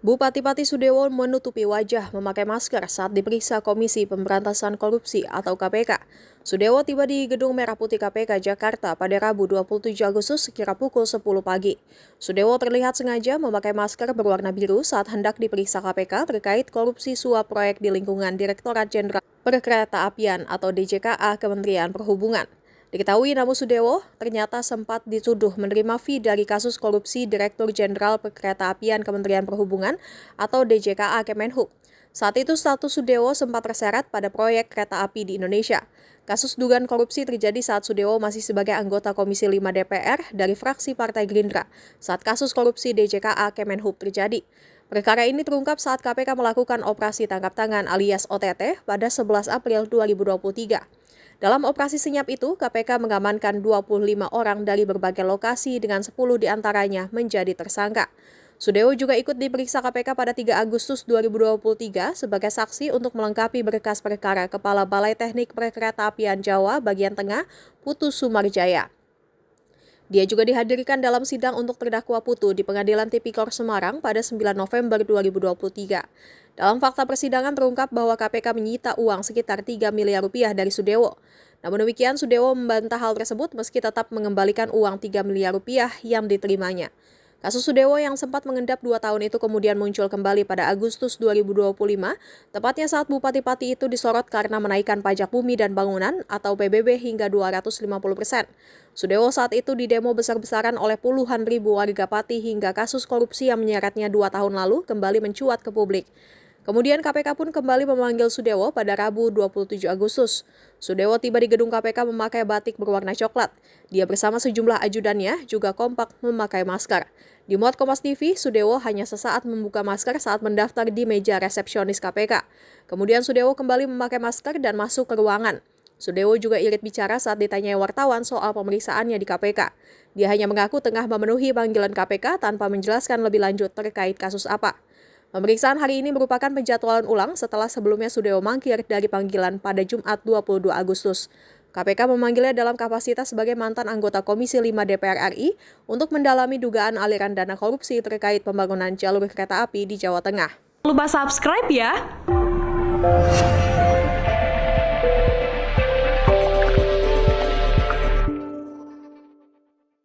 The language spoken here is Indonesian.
Bupati Pati Sudewo menutupi wajah memakai masker saat diperiksa Komisi Pemberantasan Korupsi atau KPK. Sudewo tiba di Gedung Merah Putih KPK Jakarta pada Rabu 27 Agustus sekira pukul 10 pagi. Sudewo terlihat sengaja memakai masker berwarna biru saat hendak diperiksa KPK terkait korupsi suap proyek di lingkungan Direktorat Jenderal Perkeretaapian atau DJKA Kementerian Perhubungan. Diketahui Namu Sudewo ternyata sempat dituduh menerima fee dari kasus korupsi Direktur Jenderal Perkeretaapian Kementerian Perhubungan atau DJKA Kemenhub. Saat itu status Sudewo sempat terseret pada proyek kereta api di Indonesia. Kasus dugaan korupsi terjadi saat Sudewo masih sebagai anggota Komisi 5 DPR dari fraksi Partai Gerindra saat kasus korupsi DJKA Kemenhub terjadi. Perkara ini terungkap saat KPK melakukan operasi tangkap tangan alias OTT pada 11 April 2023. Dalam operasi senyap itu, KPK mengamankan 25 orang dari berbagai lokasi dengan 10 diantaranya menjadi tersangka. Sudewo juga ikut diperiksa KPK pada 3 Agustus 2023 sebagai saksi untuk melengkapi berkas perkara Kepala Balai Teknik Perkeretaapian Jawa bagian Tengah, Putu Sumarjaya. Dia juga dihadirkan dalam sidang untuk terdakwa Putu di Pengadilan Tipikor Semarang pada 9 November 2023. Dalam fakta persidangan terungkap bahwa KPK menyita uang sekitar 3 miliar rupiah dari Sudewo. Namun demikian, Sudewo membantah hal tersebut meski tetap mengembalikan uang 3 miliar rupiah yang diterimanya. Kasus Sudewo yang sempat mengendap 2 tahun itu kemudian muncul kembali pada Agustus 2025, tepatnya saat Bupati Pati itu disorot karena menaikkan pajak bumi dan bangunan atau PBB hingga 250%. Sudewo saat itu didemo besar-besaran oleh puluhan ribu warga Pati hingga kasus korupsi yang menyeretnya 2 tahun lalu kembali mencuat ke publik. Kemudian KPK pun kembali memanggil Sudewo pada Rabu 27 Agustus. Sudewo tiba di gedung KPK memakai batik berwarna coklat. Dia bersama sejumlah ajudannya juga kompak memakai masker. Di muat Kompas TV, Sudewo hanya sesaat membuka masker saat mendaftar di meja resepsionis KPK. Kemudian Sudewo kembali memakai masker dan masuk ke ruangan. Sudewo juga irit bicara saat ditanyai wartawan soal pemeriksaannya di KPK. Dia hanya mengaku tengah memenuhi panggilan KPK tanpa menjelaskan lebih lanjut terkait kasus apa. Pemeriksaan hari ini merupakan penjadwalan ulang setelah sebelumnya Sudewo mangkir dari panggilan pada Jumat 22 Agustus. KPK memanggilnya dalam kapasitas sebagai mantan anggota Komisi 5 DPR RI untuk mendalami dugaan aliran dana korupsi terkait pembangunan jalur kereta api di Jawa Tengah. Lupa subscribe ya!